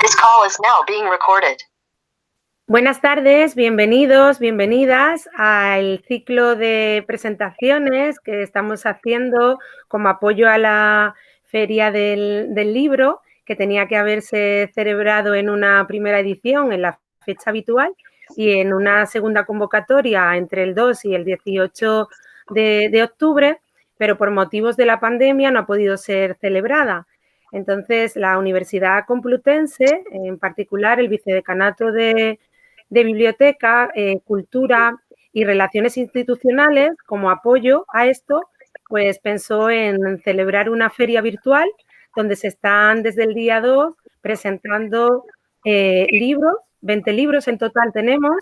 This call is now being recorded. Buenas tardes, bienvenidos, bienvenidas al ciclo de presentaciones que estamos haciendo como apoyo a la Feria del Libro, que tenía que haberse celebrado en una primera edición en la fecha habitual y en una segunda convocatoria entre el 2 y el 18 de octubre, pero por motivos de la pandemia no ha podido ser celebrada. Entonces, la Universidad Complutense, en particular el Vicedecanato de Biblioteca, Cultura y Relaciones Institucionales, como apoyo a esto, pues pensó en celebrar una feria virtual donde se están desde el día 2 presentando libros, 20 libros en total tenemos,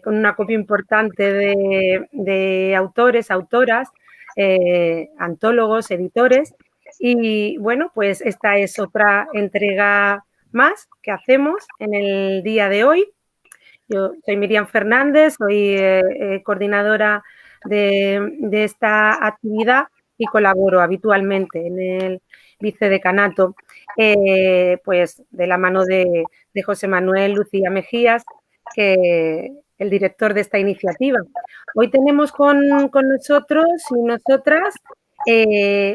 con una copia importante de autores, autoras, antólogos, editores. Y bueno, pues esta es otra entrega más que hacemos en el día de hoy. Yo soy Miriam Fernández, soy coordinadora de esta actividad y colaboro habitualmente en el vicedecanato, pues de la mano de José Manuel Lucía Mejías, que el director de esta iniciativa. Hoy tenemos con nosotros y nosotras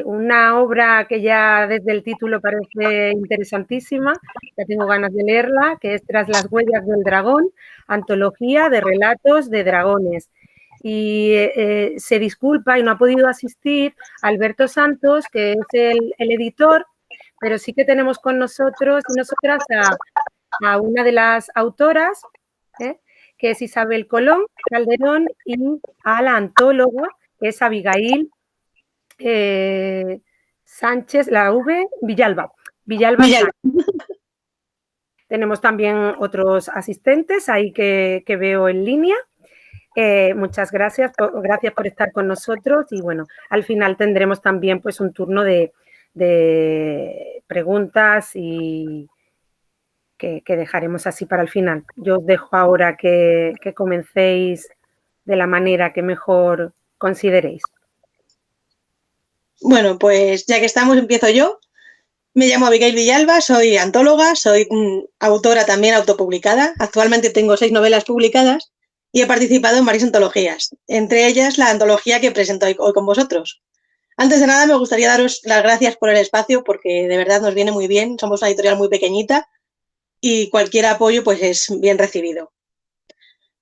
una obra que ya desde el título parece interesantísima, ya tengo ganas de leerla, que es Tras las huellas del dragón, antología de relatos de dragones. Y se disculpa y no ha podido asistir Alberto Santos, que es el editor, pero sí que tenemos con nosotros y nosotras a una de las autoras, que es Isabel Colón Calderón, y a la antóloga, que es Abigail Sánchez, la V, Villalba. Sánchez. Tenemos también otros asistentes ahí que veo en línea. Muchas gracias por estar con nosotros y bueno, al final tendremos también pues un turno de preguntas y que dejaremos así para el final. Yo os dejo ahora que comencéis de la manera que mejor consideréis. Bueno, pues ya que estamos, empiezo yo. Me llamo Abigail Villalba, soy antóloga, soy autora también autopublicada. Actualmente tengo 6 novelas publicadas y he participado en varias antologías, entre ellas la antología que presento hoy con vosotros. Antes de nada, me gustaría daros las gracias por el espacio porque de verdad nos viene muy bien. Somos una editorial muy pequeñita y cualquier apoyo pues es bien recibido.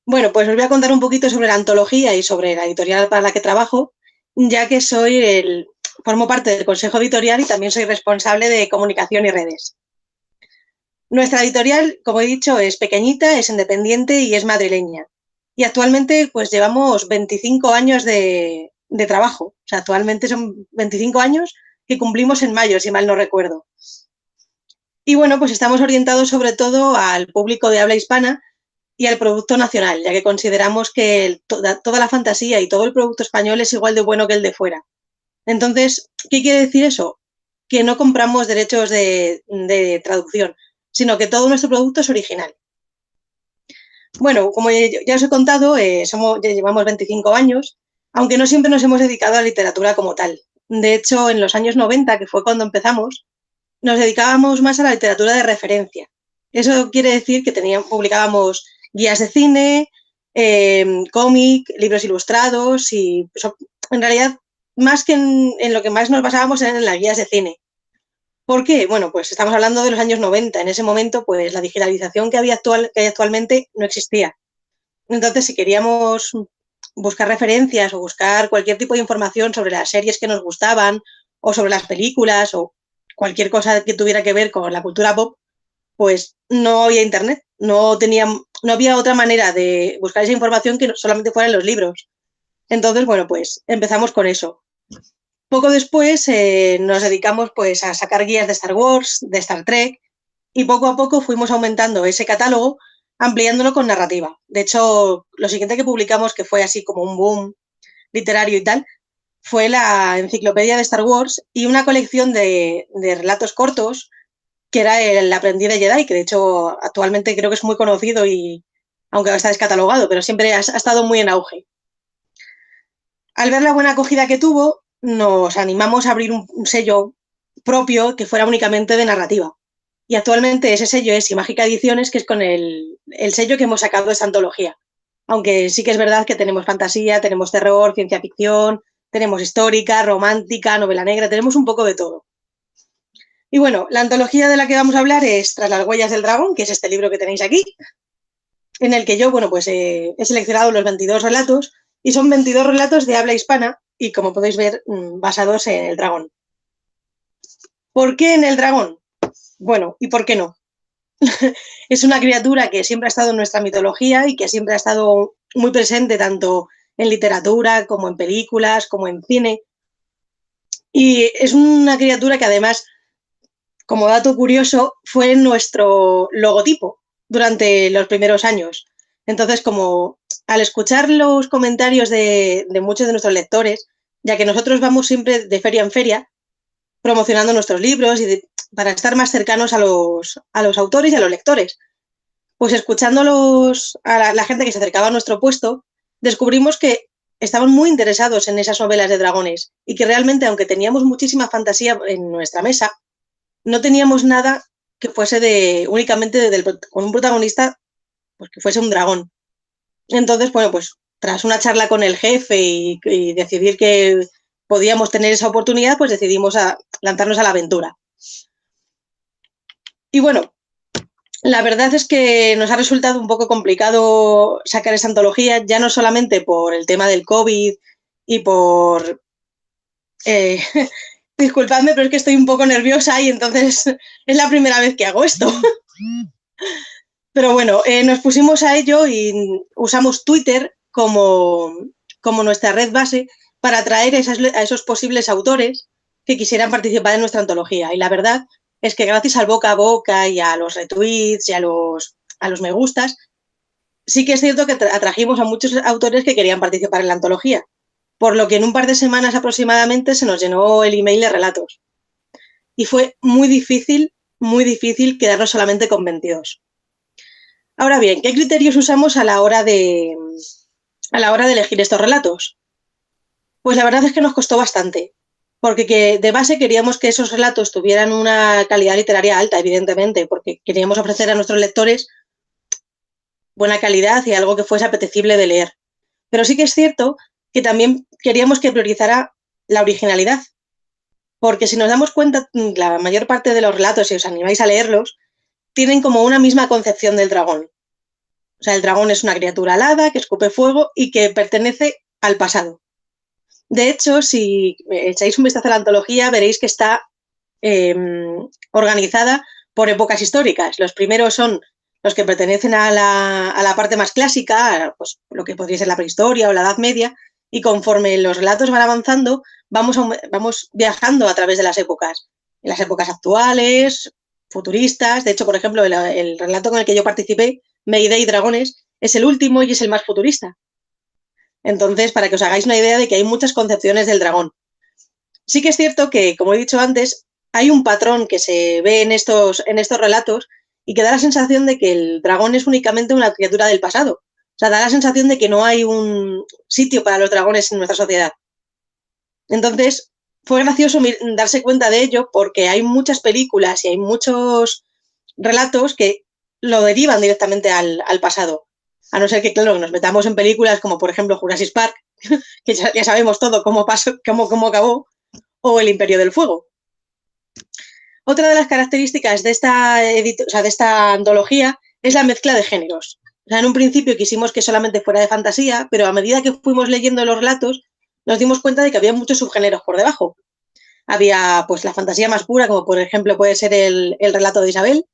Bueno, pues os voy a contar un poquito sobre la antología y sobre la editorial para la que trabajo, ya que formo parte del consejo editorial y también soy responsable de comunicación y redes. Nuestra editorial, como he dicho, es pequeñita, es independiente y es madrileña. Y actualmente pues llevamos 25 años de trabajo. O sea, actualmente son 25 años que cumplimos en mayo, si mal no recuerdo. Y bueno, pues estamos orientados sobre todo al público de habla hispana y al producto nacional, ya que consideramos que toda la fantasía y todo el producto español es igual de bueno que el de fuera. Entonces, ¿qué quiere decir eso? Que no compramos derechos de traducción, sino que todo nuestro producto es original. Bueno, como ya os he contado, ya llevamos 25 años, aunque no siempre nos hemos dedicado a la literatura como tal. De hecho, en los años 90, que fue cuando empezamos, nos dedicábamos más a la literatura de referencia. Eso quiere decir que publicábamos guías de cine, cómic, libros ilustrados y en realidad más que en lo que más nos basábamos era en las guías de cine. ¿Por qué? Bueno, pues estamos hablando de los años 90. En ese momento, pues la digitalización que hay actualmente no existía. Entonces, si queríamos buscar referencias o buscar cualquier tipo de información sobre las series que nos gustaban o sobre las películas o cualquier cosa que tuviera que ver con la cultura pop, pues no había internet, no había otra manera de buscar esa información que solamente fueran los libros. Entonces, bueno, pues empezamos con eso. Poco después nos dedicamos pues a sacar guías de Star Wars, de Star Trek, y poco a poco fuimos aumentando ese catálogo, ampliándolo con narrativa. De hecho, lo siguiente que publicamos, que fue así como un boom literario y tal, fue la enciclopedia de Star Wars y una colección de relatos cortos, que era El aprendiz de Jedi, que de hecho actualmente creo que es muy conocido y aunque está descatalogado, pero siempre ha estado muy en auge. Al ver la buena acogida que tuvo, nos animamos a abrir un sello propio que fuera únicamente de narrativa. Y actualmente ese sello es Imágica Ediciones, que es con el sello que hemos sacado de esta antología. Aunque sí que es verdad que tenemos fantasía, tenemos terror, ciencia ficción, tenemos histórica, romántica, novela negra, tenemos un poco de todo. Y bueno, la antología de la que vamos a hablar es Tras las huellas del dragón, que es este libro que tenéis aquí, en el que yo, bueno, pues he seleccionado los 22 relatos, y son 22 relatos de habla hispana y, como podéis ver, basados en el dragón. ¿Por qué en el dragón? Bueno, ¿y por qué no? Es una criatura que siempre ha estado en nuestra mitología y que siempre ha estado muy presente tanto en literatura como en películas, como en cine. Y es una criatura que además, como dato curioso, fue nuestro logotipo durante los primeros años. Entonces, como al escuchar los comentarios de muchos de nuestros lectores, ya que nosotros vamos siempre de feria en feria promocionando nuestros libros y para estar más cercanos a los autores y a los lectores, pues escuchando a la gente que se acercaba a nuestro puesto, descubrimos que estaban muy interesados en esas novelas de dragones y que realmente, aunque teníamos muchísima fantasía en nuestra mesa, no teníamos nada que fuese únicamente con un protagonista pues que fuese un dragón. Entonces, bueno, pues tras una charla con el jefe y decidir que podíamos tener esa oportunidad, pues decidimos lanzarnos a la aventura. Y bueno, la verdad es que nos ha resultado un poco complicado sacar esa antología, ya no solamente por el tema del COVID y por... disculpadme, pero es que estoy un poco nerviosa y entonces es la primera vez que hago esto. Pero bueno, nos pusimos a ello y usamos Twitter como nuestra red base para atraer a esos posibles autores que quisieran participar en nuestra antología. Y la verdad es que gracias al boca a boca y a los retweets y a los me gustas, sí que es cierto que atrajimos a muchos autores que querían participar en la antología, por lo que en un par de semanas aproximadamente se nos llenó el email de relatos. Y fue muy difícil quedarnos solamente con 22. Ahora bien, ¿qué criterios usamos a la hora de elegir estos relatos? Pues la verdad es que nos costó bastante, porque de base queríamos que esos relatos tuvieran una calidad literaria alta, evidentemente, porque queríamos ofrecer a nuestros lectores buena calidad y algo que fuese apetecible de leer. Pero sí que es cierto que también queríamos que priorizara la originalidad, porque si nos damos cuenta, la mayor parte de los relatos, si os animáis a leerlos, tienen como una misma concepción del dragón. O sea, el dragón es una criatura alada que escupe fuego y que pertenece al pasado. De hecho, si echáis un vistazo a la antología, veréis que está organizada por épocas históricas. Los primeros son los que pertenecen a la parte más clásica, pues lo que podría ser la prehistoria o la Edad Media, y conforme los relatos van avanzando, vamos viajando a través de las épocas. En las épocas actuales, futuristas. De hecho, por ejemplo, el relato con el que yo participé, Mayday Dragones, es el último y es el más futurista. Entonces, para que os hagáis una idea de que hay muchas concepciones del dragón. Sí que es cierto que, como he dicho antes, hay un patrón que se ve en estos relatos y que da la sensación de que el dragón es únicamente una criatura del pasado. O sea, da la sensación de que no hay un sitio para los dragones en nuestra sociedad. Entonces, fue gracioso darse cuenta de ello porque hay muchas películas y hay muchos relatos que lo derivan directamente al pasado. A no ser que, claro, nos metamos en películas como, por ejemplo, Jurassic Park, que ya sabemos todo cómo pasó, cómo acabó, o El Imperio del Fuego. Otra de las características de esta antología es la mezcla de géneros. O sea, en un principio quisimos que solamente fuera de fantasía, pero a medida que fuimos leyendo los relatos, nos dimos cuenta de que había muchos subgéneros por debajo. Había pues la fantasía más pura, como por ejemplo puede ser el relato de Isabel,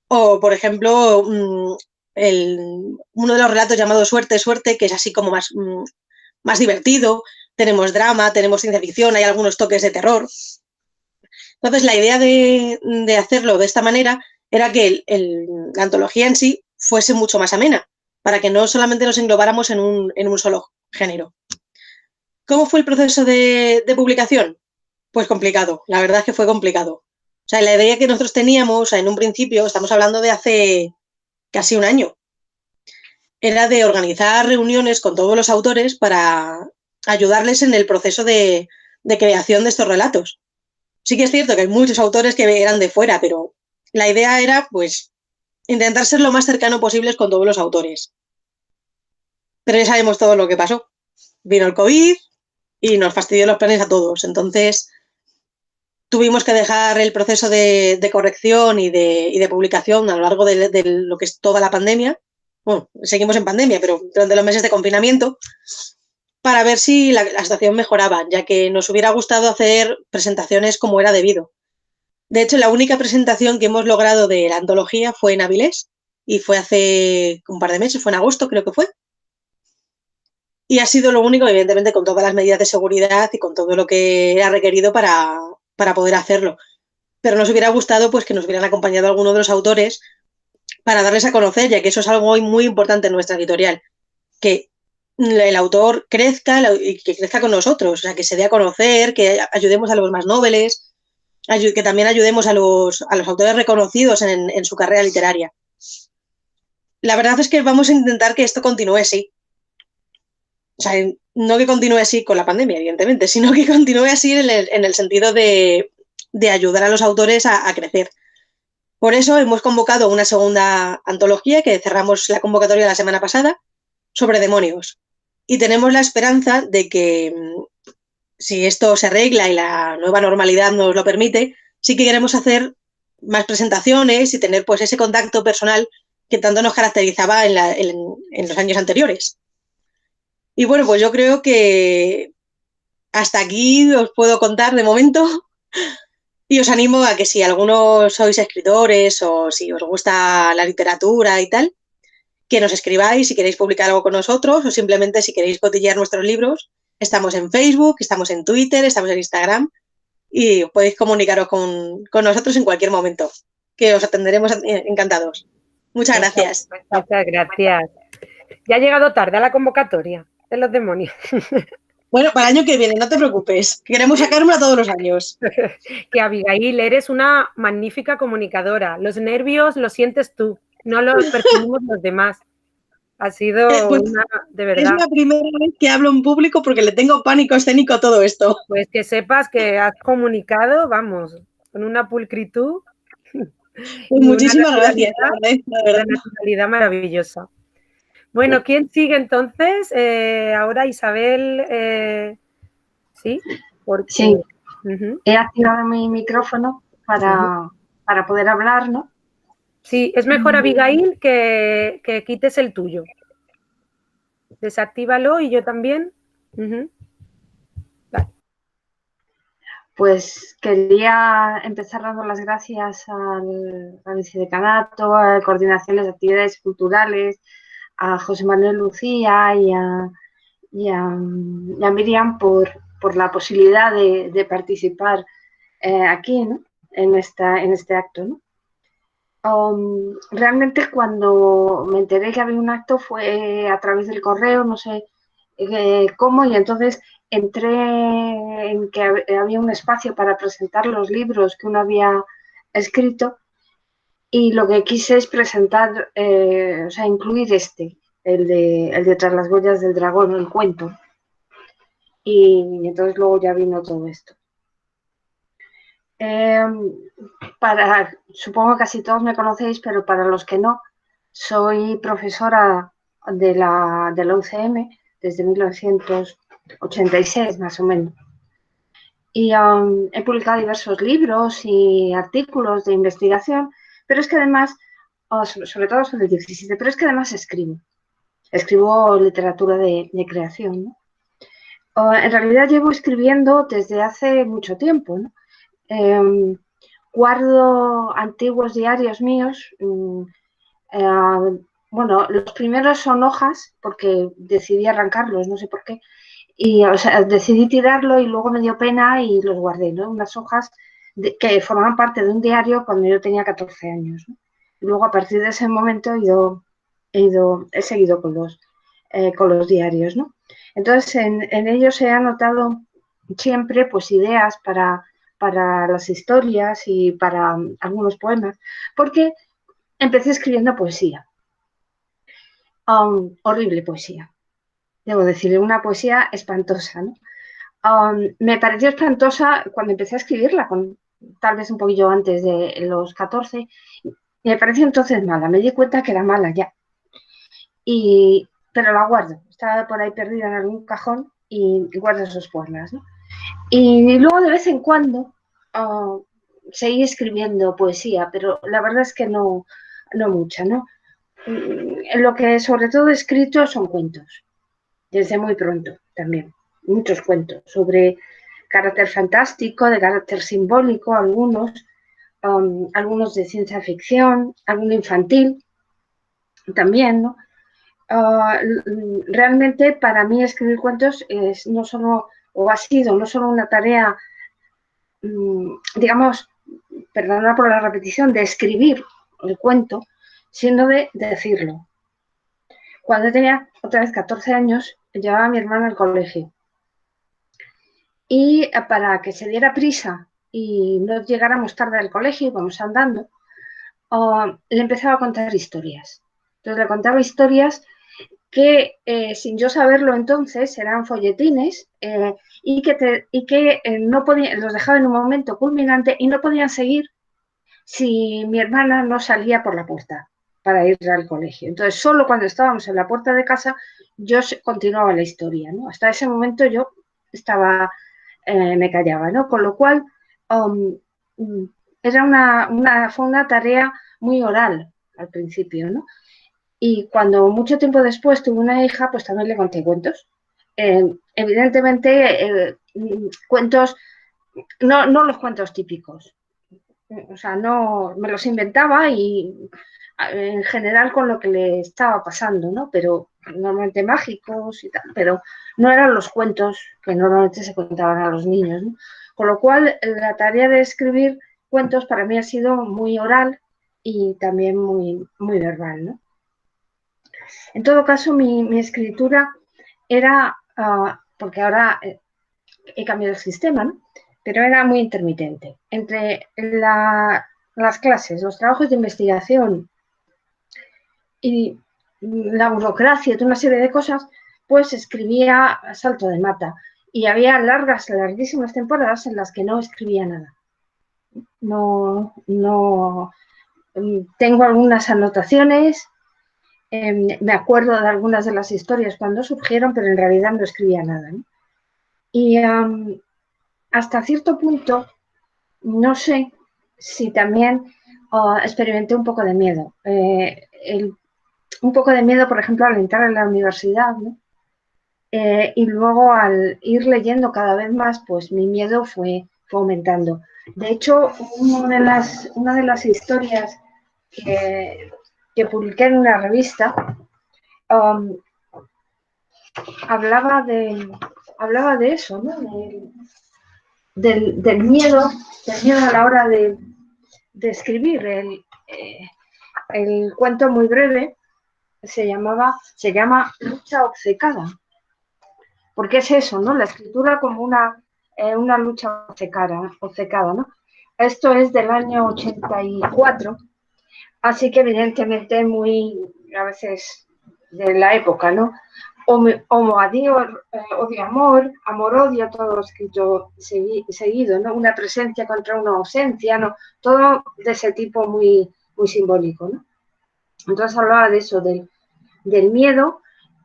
o por ejemplo uno de los relatos llamado Suerte, Suerte, que es así como más divertido. Tenemos drama, tenemos ciencia ficción, hay algunos toques de terror. Entonces, la idea de hacerlo de esta manera era que la antología en sí fuese mucho más amena, para que no solamente nos englobáramos en un solo género. ¿Cómo fue el proceso de publicación? Pues complicado, la verdad es que fue complicado. O sea, la idea que nosotros teníamos en un principio, estamos hablando de hace casi un año, era de organizar reuniones con todos los autores para ayudarles en el proceso de creación de estos relatos. Sí que es cierto que hay muchos autores que eran de fuera, pero la idea era, pues, intentar ser lo más cercano posible con todos los autores. Pero ya sabemos todo lo que pasó. Vino el COVID y nos fastidió los planes a todos. Entonces, tuvimos que dejar el proceso de corrección y de publicación a lo largo de lo que es toda la pandemia. Bueno, seguimos en pandemia, pero durante los meses de confinamiento, para ver si la situación mejoraba, ya que nos hubiera gustado hacer presentaciones como era debido. De hecho, la única presentación que hemos logrado de la antología fue en Avilés y fue hace un par de meses, fue en agosto creo que fue. Y ha sido lo único, evidentemente, con todas las medidas de seguridad y con todo lo que era requerido para poder hacerlo. Pero nos hubiera gustado pues, que nos hubieran acompañado algunos de los autores para darles a conocer, ya que eso es algo muy importante en nuestra editorial, que el autor crezca y que crezca con nosotros, o sea, que se dé a conocer, que ayudemos a los más nobles, que también ayudemos a los autores reconocidos en su carrera literaria. La verdad es que vamos a intentar que esto continúe así. O sea, no que continúe así con la pandemia, evidentemente, sino que continúe así en el sentido de ayudar a los autores a crecer. Por eso hemos convocado una segunda antología, que cerramos la convocatoria la semana pasada, sobre demonios. Y tenemos la esperanza de que, si esto se arregla y la nueva normalidad nos lo permite, sí que queremos hacer más presentaciones y tener pues ese contacto personal que tanto nos caracterizaba en los años anteriores. Y bueno, pues yo creo que hasta aquí os puedo contar de momento. Y os animo a que si algunos sois escritores o si os gusta la literatura y tal, que nos escribáis si queréis publicar algo con nosotros o simplemente si queréis cotillear nuestros libros. Estamos en Facebook, estamos en Twitter, estamos en Instagram y podéis comunicaros con nosotros en cualquier momento, que os atenderemos encantados. Muchas gracias. Muchas gracias. Ya ha llegado tarde a la convocatoria de los demonios. Bueno, para el año que viene, no te preocupes, queremos sacármela todos los años. Que Abigail, eres una magnífica comunicadora. Los nervios los sientes tú, no los percibimos los demás. Ha sido pues, una, de verdad. Es la primera vez que hablo en público porque le tengo pánico escénico a todo esto. Pues que sepas que has comunicado, vamos, con una pulcritud. Pues muchísimas gracias. Una naturalidad maravillosa. Bueno, ¿quién sigue entonces? Ahora Isabel, ¿sí? Porque... Sí, he activado mi micrófono para poder hablar, ¿no? Sí, es mejor, Abigail, que quites el tuyo. Desactívalo y yo también. Vale. Pues quería empezar dando las gracias al vicedecanato, a Coordinaciones de Actividades Culturales, a José Manuel Lucía y a Miriam por la posibilidad de participar aquí, ¿no? en este acto, ¿no? Realmente cuando me enteré que había un acto fue a través del correo, no sé cómo, y entonces entré en que había un espacio para presentar los libros que uno había escrito y lo que quise es presentar, o sea, incluir el de Tras las huellas del dragón, el cuento. Y entonces luego ya vino todo esto. Supongo que casi todos me conocéis, pero para los que no, soy profesora de la UCM desde 1986 más o menos. Y he publicado diversos libros y artículos de investigación, pero es que además, sobre todo sobre el 17, pero es que además escribo literatura de creación, ¿no? En realidad llevo escribiendo desde hace mucho tiempo, ¿no? Guardo antiguos diarios míos. Bueno, los primeros son hojas, porque decidí arrancarlos, no sé por qué. Y o sea, decidí tirarlo y luego me dio pena y los guardé, ¿no? Unas hojas que formaban parte de un diario cuando yo tenía 14 años, ¿no? Y luego a partir de ese momento he seguido con los diarios, ¿no? Entonces en ellos he anotado siempre pues ideas para las historias y para algunos poemas, porque empecé escribiendo poesía, horrible poesía, debo decir, una poesía espantosa, ¿no? Me pareció espantosa cuando empecé a escribirla, con tal vez un poquillo antes de los 14, me pareció entonces mala, me di cuenta que era mala ya, pero la guardo, estaba por ahí perdida en algún cajón y guardo sus poemas, ¿no? Y luego de vez en cuando seguí escribiendo poesía, pero la verdad es que no mucha, ¿no? Lo que sobre todo he escrito son cuentos, desde muy pronto también, muchos cuentos sobre carácter fantástico, de carácter simbólico, algunos de ciencia ficción, alguno infantil también, ¿no? Realmente para mí escribir cuentos es no solo, o ha sido no solo una tarea, digamos, perdona por la repetición, de escribir el cuento, sino de decirlo. Cuando tenía otra vez 14 años, llevaba a mi hermana al colegio. Y para que se diera prisa y no llegáramos tarde al colegio, íbamos andando, le empezaba a contar historias. Entonces le contaba historias que sin yo saberlo entonces eran folletines y que no podían, los dejaba en un momento culminante y no podían seguir si mi hermana no salía por la puerta para ir al colegio. Entonces solo cuando estábamos en la puerta de casa yo continuaba la historia, ¿no? Hasta ese momento yo estaba, me callaba, ¿no? Con lo cual era fue una tarea muy oral al principio, ¿no? Y cuando mucho tiempo después tuve una hija, pues también le conté cuentos. Evidentemente, cuentos, no los cuentos típicos. O sea, no me los inventaba y en general con lo que le estaba pasando, ¿no? Pero normalmente mágicos y tal, pero no eran los cuentos que normalmente se contaban a los niños, ¿no? Con lo cual, la tarea de escribir cuentos para mí ha sido muy oral y también muy, muy verbal, ¿no? En todo caso, mi escritura era, porque ahora he cambiado el sistema, ¿no? Pero era muy intermitente. Entre las clases, los trabajos de investigación y la burocracia y toda una serie de cosas, pues escribía a salto de mata. Y había larguísimas temporadas en las que no escribía nada. No tengo algunas anotaciones, me acuerdo de algunas de las historias cuando surgieron, pero en realidad no escribía nada, ¿no? Y hasta cierto punto, no sé si también experimenté un poco de miedo. Un poco de miedo, por ejemplo, al entrar en la universidad, ¿no? Y luego al ir leyendo cada vez más, pues mi miedo fue aumentando. De hecho, una de las historias que publiqué en una revista hablaba de eso, ¿no? Del miedo a la hora de escribir. El cuento muy breve se llama Lucha obcecada. Porque es eso, ¿no? La escritura como una lucha obcecada, ¿no? Esto es del año 84, así que evidentemente muy, a veces, de la época, ¿no? Odio, amor, amor-odio, todo escrito seguido, ¿no? Una presencia contra una ausencia, ¿no? Todo de ese tipo muy, muy simbólico, ¿no? Entonces hablaba de eso, del miedo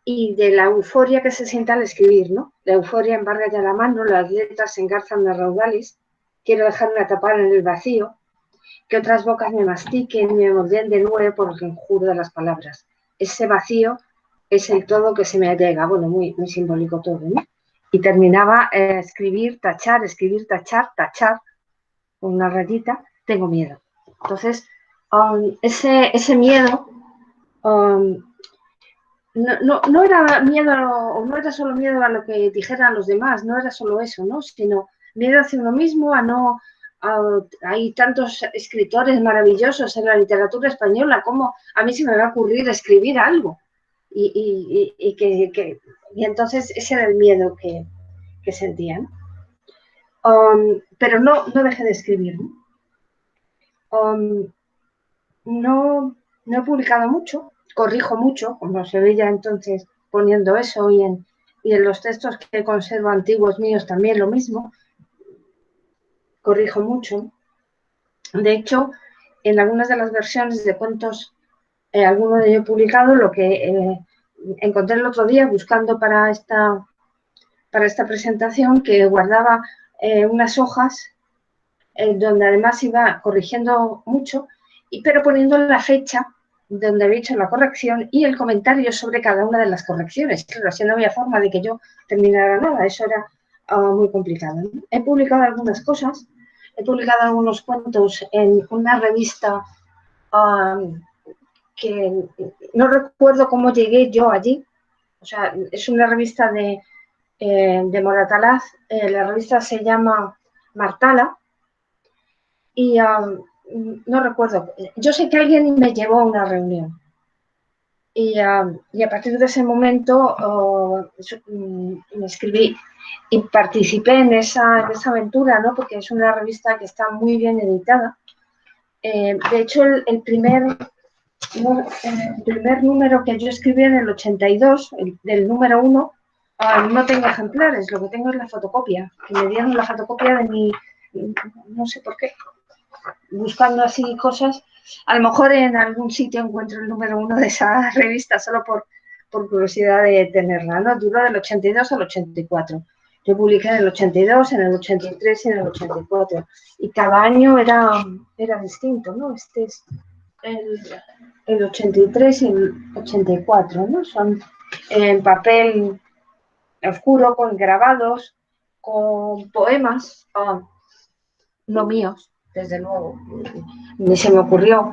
y de la euforia que se siente al escribir, ¿no? La euforia embarga ya la mano, las letras se engarzan las raudales, quiero dejarme atrapar en el vacío, que otras bocas me mastiquen y me mordeen de nuevo por el conjuro de las palabras. Ese vacío es el todo que se me allega, bueno, muy, muy simbólico todo, ¿no? Y terminaba escribir, tachar, con una rayita, tengo miedo. Entonces, ese miedo no era miedo, o no era solo miedo a lo que dijeran los demás, no era solo eso, ¿no? Sino miedo hacia uno mismo, hay tantos escritores maravillosos en la literatura española, ¿cómo a mí se me va a ocurrir escribir algo? Y entonces ese era el miedo que sentía, ¿no? Pero no dejé de escribir, ¿no? No he publicado mucho, corrijo mucho, como se veía entonces poniendo eso, y en los textos que conservo antiguos míos también lo mismo, corrijo mucho. De hecho, en algunas de las versiones de cuentos, alguno de ellos publicado, lo que encontré el otro día buscando para esta presentación, que guardaba unas hojas donde además iba corrigiendo mucho, pero poniendo la fecha donde había hecho la corrección y el comentario sobre cada una de las correcciones. Claro, así no había forma de que yo terminara nada, eso era muy complicado, ¿no? He publicado algunas cosas, he publicado algunos cuentos en una revista que no recuerdo cómo llegué yo allí, o sea, es una revista de Moratalaz, la revista se llama Martala, y no recuerdo, yo sé que alguien me llevó a una reunión y a partir de ese momento me escribí y participé en esa aventura, ¿no? Porque es una revista que está muy bien editada. De hecho, el primer número que yo escribí en el 82, del número 1, no tengo ejemplares, lo que tengo es la fotocopia, que me dieron la fotocopia de mi, no sé por qué, buscando así cosas, a lo mejor en algún sitio encuentro el número 1 de esa revista, solo por curiosidad de tenerla, ¿no? Duró del 82 al 84. Yo publiqué en el 82, en el 83 y en el 84. Y cada año era distinto, ¿no? Este es el 83 y el 84, ¿no? Son en papel oscuro, con grabados, con poemas, no míos, desde luego, ni se me ocurrió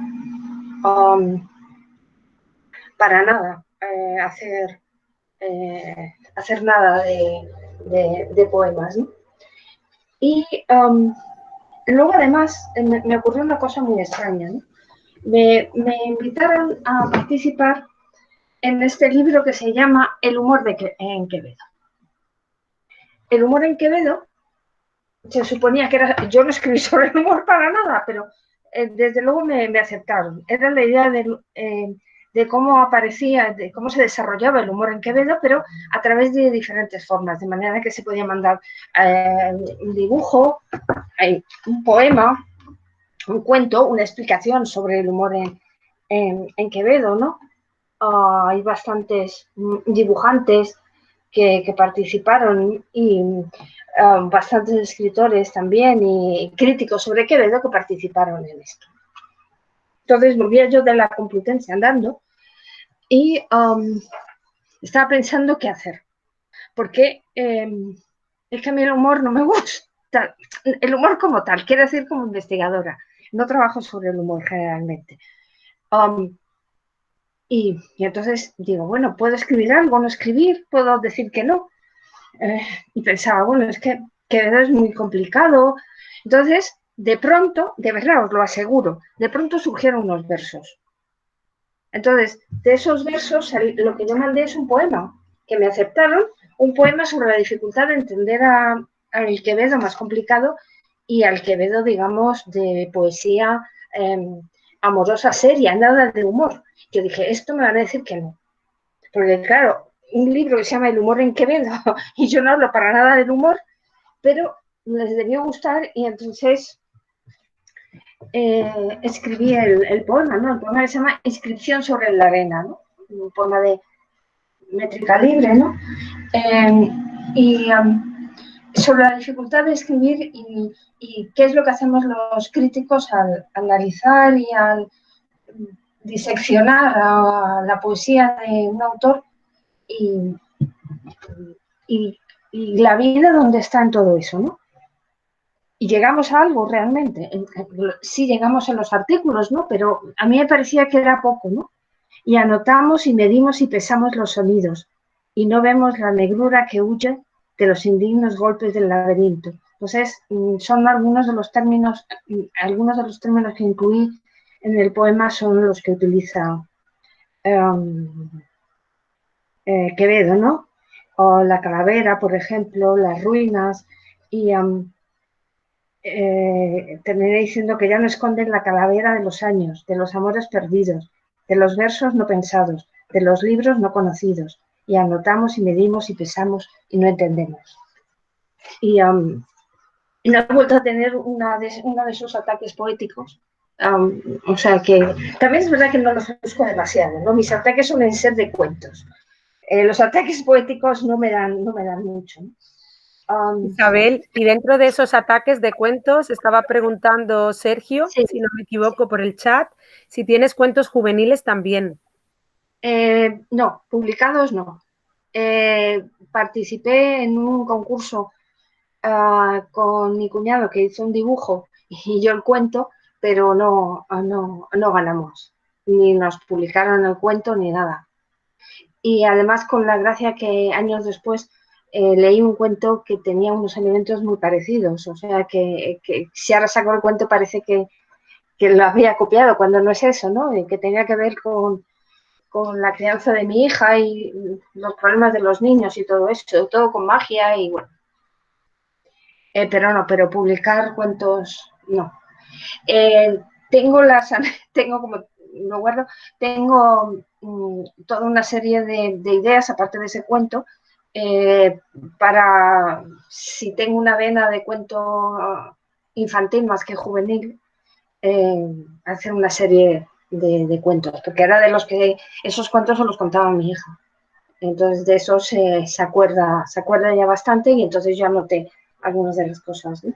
para nada hacer nada de poemas, ¿no? Y luego además me ocurrió una cosa muy extraña, ¿no? Me invitaron a participar en este libro que se llama El humor en Quevedo. El humor en Quevedo se suponía que era, yo no escribí sobre el humor para nada, pero desde luego me aceptaron. Era la idea de cómo aparecía, de cómo se desarrollaba el humor en Quevedo, pero a través de diferentes formas, de manera que se podía mandar un dibujo, un poema, un cuento, una explicación sobre el humor en Quevedo, ¿no? Hay bastantes dibujantes que participaron y bastantes escritores también y críticos sobre Quevedo que participaron en esto. Entonces volvía yo de la Complutense andando y estaba pensando qué hacer, porque es que a mí el humor no me gusta, el humor como tal, quiero decir como investigadora, no trabajo sobre el humor generalmente. Y entonces digo, bueno, ¿puedo escribir algo, no escribir? ¿Puedo decir que no? Y pensaba, bueno, es que Quevedo es muy complicado. Entonces, de pronto, de verdad os lo aseguro, de pronto surgieron unos versos. Entonces, de esos versos, lo que yo mandé es un poema, que me aceptaron, un poema sobre la dificultad de entender al Quevedo más complicado y al Quevedo, digamos, de poesía amorosa, seria, nada de humor. Yo dije, esto me van a decir que no. Porque, claro, un libro que se llama El humor en Quevedo y yo no hablo para nada del humor, pero les debió gustar y entonces escribí el poema, ¿no? El poema que se llama Inscripción sobre la arena, ¿no? Un poema de métrica libre, ¿no? Sobre la dificultad de escribir y qué es lo que hacemos los críticos al analizar y al diseccionar a la poesía de un autor y la vida donde está en todo eso, ¿no? Y llegamos a algo realmente. Sí llegamos a los artículos, ¿no? Pero a mí me parecía que era poco, ¿no? Y anotamos y medimos y pesamos los sonidos y no vemos la negrura que huye de los indignos golpes del laberinto. Entonces, son algunos de los términos que incluí en el poema son los que utiliza Quevedo, ¿no? O la calavera, por ejemplo, las ruinas, y terminé diciendo que ya no esconden la calavera de los años, de los amores perdidos, de los versos no pensados, de los libros no conocidos, y anotamos y medimos y pesamos y no entendemos. Y y no he vuelto a tener uno de esos ataques poéticos. O sea que también es verdad que no los busco demasiado, ¿no? Mis ataques suelen ser de cuentos. Los ataques poéticos no me dan mucho, ¿no? Isabel, y dentro de esos ataques de cuentos, estaba preguntando Sergio, Sí, si no me equivoco, por el chat, si tienes cuentos juveniles también. no, publicados no. Participé en un concurso con mi cuñado que hizo un dibujo y yo el cuento, pero no ganamos. Ni nos publicaron el cuento ni nada. Y además con la gracia que años después leí un cuento que tenía unos elementos muy parecidos. O sea que si ahora saco el cuento parece que lo había copiado, cuando no es eso, ¿no? Que tenía que ver con la crianza de mi hija y los problemas de los niños y todo eso, todo con magia y bueno. Pero publicar cuentos, no. Tengo tengo como, lo guardo, tengo toda una serie de ideas, aparte de ese cuento, para, si tengo una vena de cuento infantil más que juvenil, hacer una serie de cuentos, porque era de los que, esos cuentos se los contaba mi hija. Entonces de eso se acuerda ya bastante y entonces yo anoté algunas de las cosas, ¿no?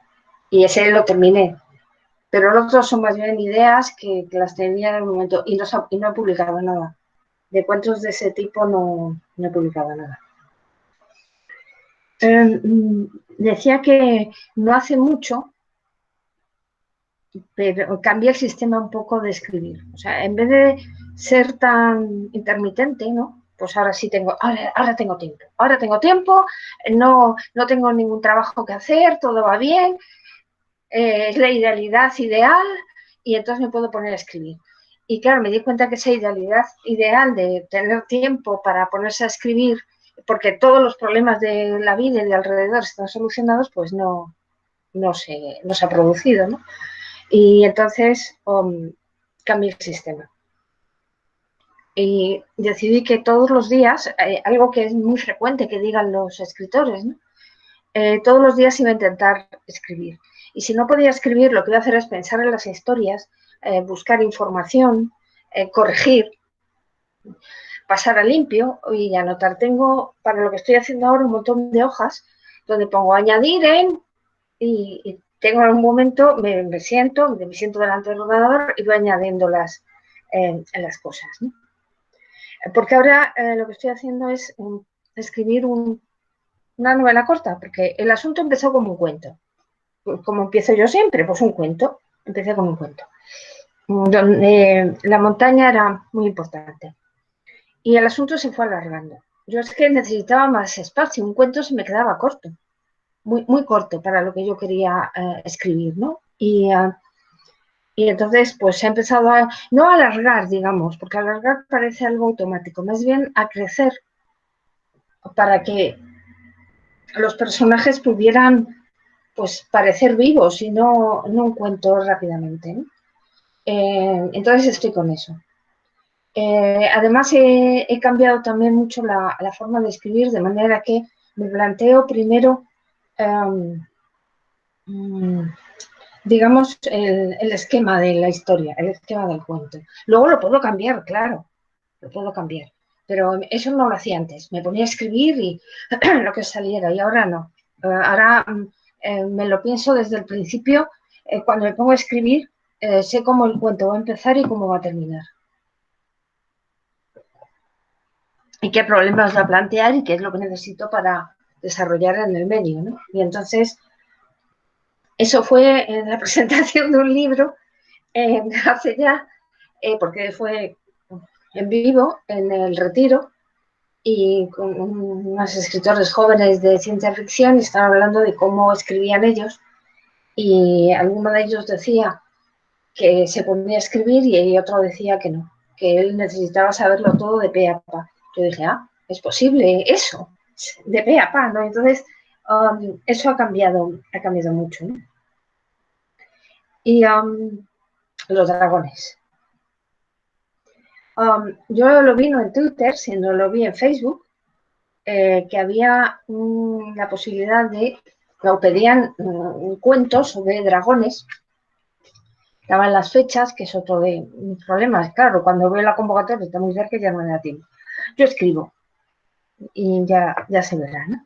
Y ese lo terminé. Pero los otros son más bien ideas que las tenía en el momento y no he publicado nada. De cuentos de ese tipo no he publicado nada. Decía que no hace mucho, pero cambié el sistema un poco de escribir. O sea, en vez de ser tan intermitente, ¿no? Pues ahora sí ahora tengo tiempo. Ahora tengo tiempo, no tengo ningún trabajo que hacer, todo va bien, es la idealidad ideal y entonces me puedo poner a escribir. Y claro, me di cuenta que esa idealidad ideal de tener tiempo para ponerse a escribir, porque todos los problemas de la vida y de alrededor están solucionados, pues no se ha producido, ¿no? Y entonces cambié el sistema. Y decidí que todos los días, algo que es muy frecuente que digan los escritores, ¿no? Todos los días iba a intentar escribir. Y si no podía escribir, lo que iba a hacer es pensar en las historias, buscar información, corregir, pasar a limpio y anotar. Tengo, para lo que estoy haciendo ahora, un montón de hojas donde pongo añadir en y tengo en un momento, me siento delante del ordenador y voy añadiendo las cosas, ¿no? Porque ahora lo que estoy haciendo es escribir una novela corta, porque el asunto empezó como un cuento. Como empiezo yo siempre, pues un cuento. Empecé con un cuento. Donde la montaña era muy importante. Y el asunto se fue alargando. Yo es que necesitaba más espacio. Un cuento se me quedaba corto. Muy corto para lo que yo quería escribir, ¿no? Y entonces, pues he empezado no a alargar, digamos, porque alargar parece algo automático, más bien a crecer para que los personajes pudieran, pues, parecer vivos y no un cuento rápidamente, ¿no? Entonces estoy con eso. Además, he cambiado también mucho la forma de escribir, de manera que me planteo primero, digamos, el esquema de la historia, el esquema del cuento. Luego lo puedo cambiar, claro, lo puedo cambiar. Pero eso no lo hacía antes. Me ponía a escribir y lo que saliera, y ahora no. Ahora me lo pienso desde el principio. Cuando me pongo a escribir, sé cómo el cuento va a empezar y cómo va a terminar. Y qué problemas va a plantear y qué es lo que necesito para desarrollar en el medio, ¿no? Y entonces, eso fue en la presentación de un libro hace ya, porque fue en vivo, en el Retiro, y con unos escritores jóvenes de ciencia ficción, y estaban hablando de cómo escribían ellos, y alguno de ellos decía que se ponía a escribir y otro decía que no, que él necesitaba saberlo todo de pe a pa. Yo dije, es posible eso, de pe a pa, ¿no? Entonces, eso ha cambiado mucho, ¿no? Y los dragones. Yo lo vi no en Twitter, sino lo vi en Facebook, que había la posibilidad de me pedían cuentos sobre dragones. Daban las fechas, que es otro de mis problemas. Claro, cuando veo la convocatoria está muy cerca y ya no me da tiempo. Yo escribo y ya se verá, ¿no?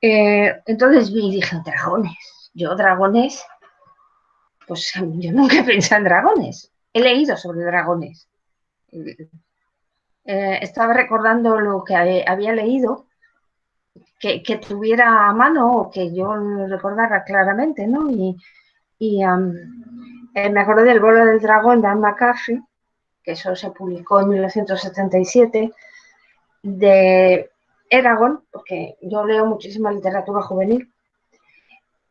Entonces vi y dije, dragones. Yo dragones, pues yo nunca he pensado en dragones. He leído sobre dragones. Estaba recordando lo que había leído, que tuviera a mano o que yo lo recordara claramente, ¿no? Me acordé del vuelo del dragón de Anne McCaffrey, que eso se publicó en 1977, de Eragon, porque yo leo muchísima literatura juvenil,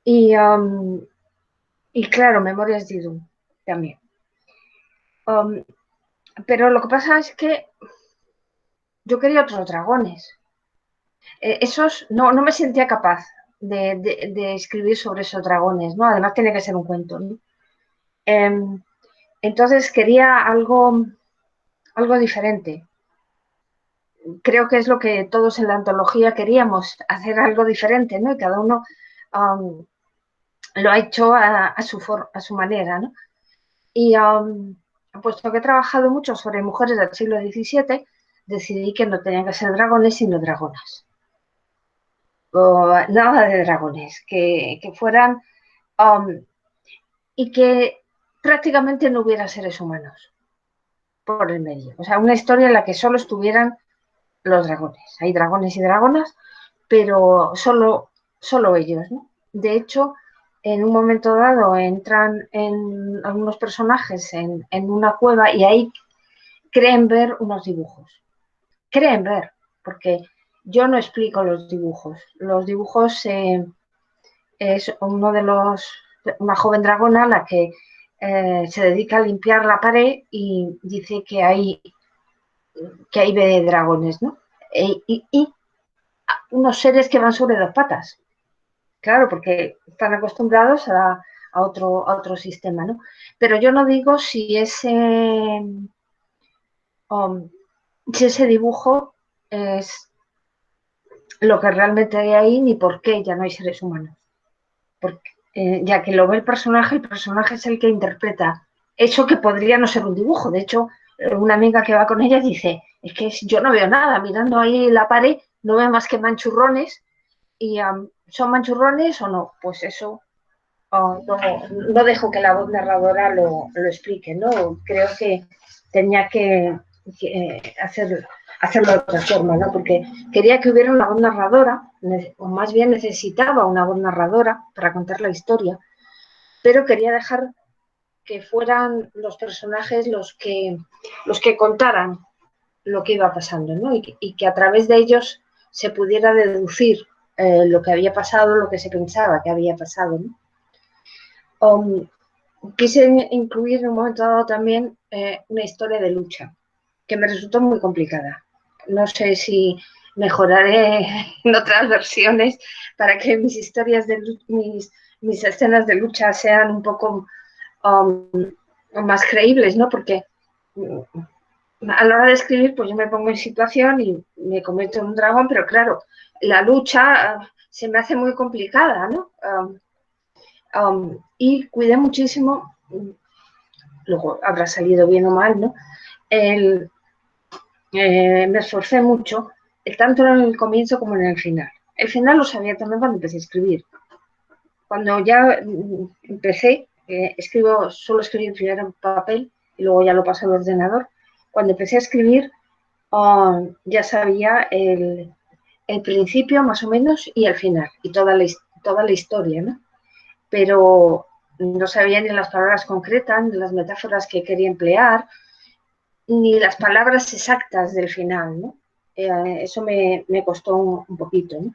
y claro, Memorias de Idún también. Pero lo que pasa es que yo quería otros dragones. Esos no me sentía capaz de escribir sobre esos dragones, ¿no? Además tenía que ser un cuento, ¿no? Entonces quería algo diferente. Creo que es lo que todos en la antología queríamos, hacer algo diferente, ¿no? Y cada uno lo ha hecho a su manera, ¿no? Y puesto que he trabajado mucho sobre mujeres del siglo XVII, decidí que no tenían que ser dragones, sino dragonas. O nada de dragones, que fueran y que prácticamente no hubiera seres humanos por el medio. O sea, una historia en la que solo estuvieran los dragones. Hay dragones y dragonas, pero solo ellos, ¿no? De hecho, en un momento dado entran en algunos personajes en una cueva y ahí creen ver unos dibujos. Creen ver, porque yo no explico los dibujos. Los dibujos es una joven dragona a la que se dedica a limpiar la pared y dice que ahí ve dragones, ¿no? Y unos seres que van sobre dos patas. Claro, porque están acostumbrados a otro sistema, ¿no? Pero yo no digo si ese dibujo es lo que realmente hay ahí, ni por qué ya no hay seres humanos. Porque, ya que lo ve el personaje es el que interpreta eso que podría no ser un dibujo. De hecho, una amiga que va con ella dice, es que yo no veo nada, mirando ahí la pared, no veo más que manchurrones, y ¿son manchurrones o no? Pues eso no dejo que la voz narradora lo explique, ¿no? Creo que tenía que hacerlo de otra forma, ¿no? Porque quería que hubiera una voz narradora, o más bien necesitaba una voz narradora para contar la historia, pero quería dejar que fueran los personajes los que contaran lo que iba pasando, ¿no? Y que a través de ellos se pudiera deducir lo que había pasado, lo que se pensaba que había pasado, ¿no? Quise incluir en un momento dado también una historia de lucha, que me resultó muy complicada. No sé si mejoraré en otras versiones para que mis historias mis escenas de lucha sean un poco más creíbles, ¿no? Porque a la hora de escribir, pues yo me pongo en situación y me convierto en un dragón, pero claro, la lucha se me hace muy complicada, ¿no? Y cuidé muchísimo, luego habrá salido bien o mal, ¿no? Me esforcé mucho, tanto en el comienzo como en el final. El final lo sabía también cuando empecé a escribir. Cuando ya empecé, suelo escribir primero en papel y luego ya lo paso al ordenador. Cuando empecé a escribir, ya sabía el principio más o menos y el final, y toda la historia, ¿no? Pero no sabía ni las palabras concretas, ni las metáforas que quería emplear, ni las palabras exactas del final, ¿no? Eso me costó un poquito, ¿no?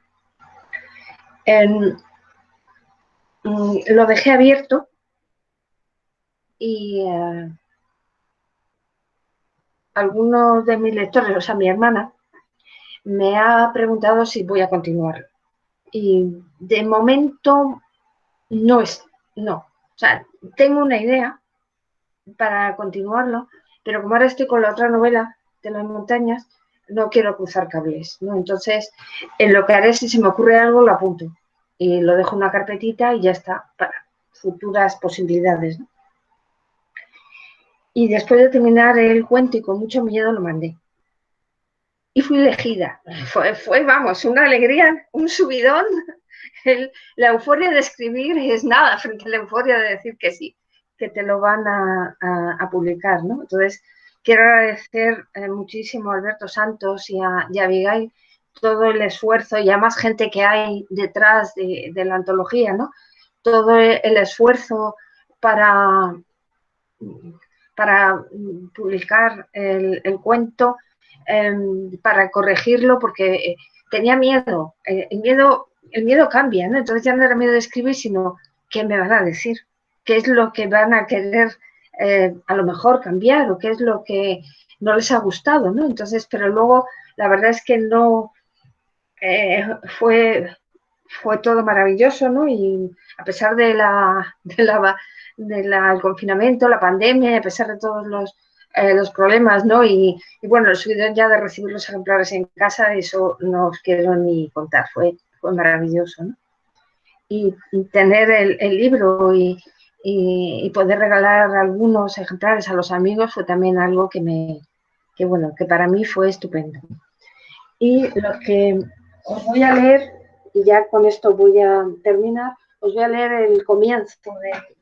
Lo dejé abierto y algunos de mis lectores, o sea, mi hermana, me ha preguntado si voy a continuar. Y de momento no. O sea, tengo una idea para continuarlo, pero como ahora estoy con la otra novela de las montañas, no quiero cruzar cables, ¿no? Entonces, en lo que haré, si se me ocurre algo, lo apunto y lo dejo en una carpetita y ya está, para futuras posibilidades, ¿no? Y después de terminar el cuento y con mucho miedo lo mandé. Y fui elegida. Vamos, una alegría, un subidón. La euforia de escribir es nada frente a la euforia de decir que sí, que te lo van a publicar, ¿no? Entonces, quiero agradecer muchísimo a Alberto Santos y a Abigail todo el esfuerzo y a más gente que hay detrás de la antología, ¿no? Todo el esfuerzo para publicar el cuento, para corregirlo, porque tenía miedo. El miedo cambia, ¿no? Entonces ya no era miedo de escribir, sino qué me van a decir, qué es lo que van a querer a lo mejor cambiar o qué es lo que no les ha gustado, ¿no? Entonces, pero luego la verdad es que no fue todo maravilloso, ¿no? Y a pesar del confinamiento, la pandemia, a pesar de todos los problemas, ¿no? Y bueno, el subidón ya de recibir los ejemplares en casa, eso no os quiero ni contar, fue maravilloso, ¿no? Y tener el libro y poder regalar algunos ejemplares a los amigos fue también algo que para mí fue estupendo. Y lo que os voy a leer, y ya con esto voy a terminar, os voy a leer el comienzo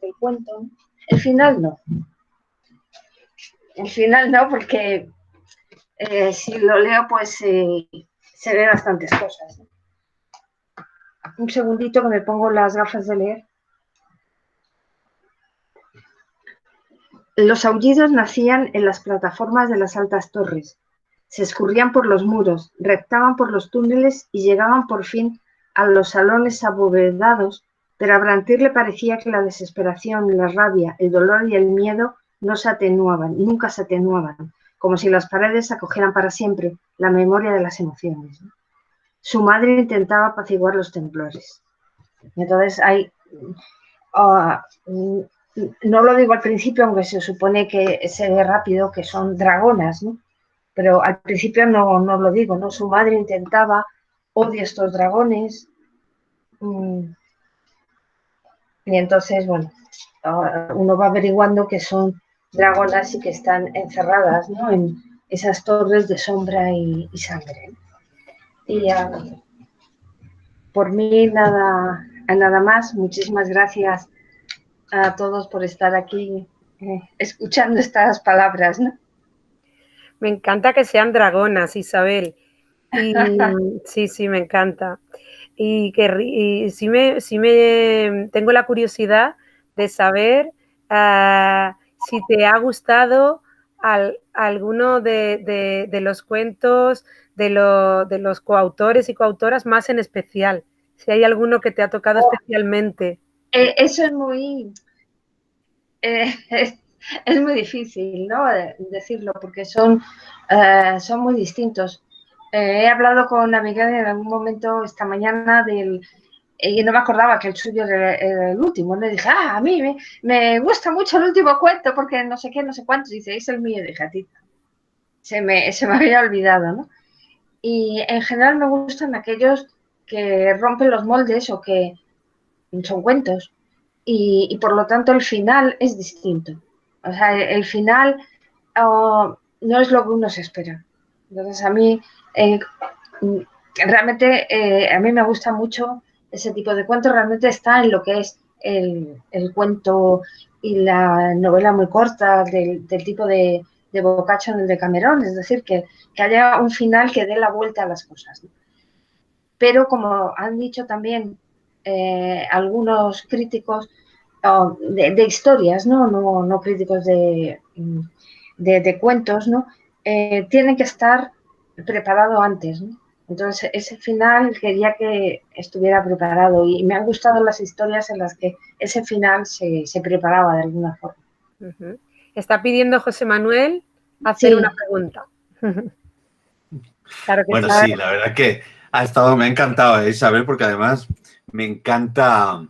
del cuento. El final no. El final no, porque si lo leo, pues se ven bastantes cosas. Un segundito que me pongo las gafas de leer. Los aullidos nacían en las plataformas de las altas torres. Se escurrían por los muros, reptaban por los túneles y llegaban por fin a los salones abovedados, pero a Brantir le parecía que la desesperación, la rabia, el dolor y el miedo no se atenuaban, nunca se atenuaban, como si las paredes acogieran para siempre la memoria de las emociones, ¿no? Su madre intentaba apaciguar los temblores. Entonces no lo digo al principio, aunque se supone que se ve rápido que son dragonas, ¿no? Pero al principio no lo digo, ¿no? Su madre intentaba, odia estos dragones. Y entonces, bueno, uno va averiguando que son dragonas y que están encerradas, ¿no? En esas torres de sombra y sangre. Y por mí nada más. Muchísimas gracias a todos por estar aquí escuchando estas palabras, ¿no? Me encanta que sean dragonas, Isabel. Y sí, me encanta. Y sí me tengo la curiosidad de saber si te ha gustado alguno de los cuentos de los coautores y coautoras más en especial. Si hay alguno que te ha tocado especialmente. Eso es muy... es muy difícil, ¿no? Decirlo, porque son muy distintos. He hablado con Abigail en algún momento esta mañana y no me acordaba que el suyo era el último. Le dije, a mí me gusta mucho el último cuento porque no sé qué, no sé cuántos. Dice, es el mío. Dije, a ti. Se me había olvidado, ¿no? Y en general me gustan aquellos que rompen los moldes o que son cuentos. Y por lo tanto el final es distinto. O sea, el final no es lo que uno se espera. Entonces a mí realmente a mí me gusta mucho ese tipo de cuentos. Realmente está en lo que es el cuento y la novela muy corta del tipo de Boccaccio en el de Cameron. Es decir, que haya un final que dé la vuelta a las cosas, ¿no? Pero como han dicho también algunos críticos de historias, no críticos de cuentos, ¿no? Tienen que estar preparado antes, ¿no? Entonces, ese final quería que estuviera preparado y me han gustado las historias en las que ese final se preparaba de alguna forma. Está pidiendo José Manuel hacer una pregunta. Claro que bueno, sí, la verdad que me ha encantado, Isabel, porque además me encanta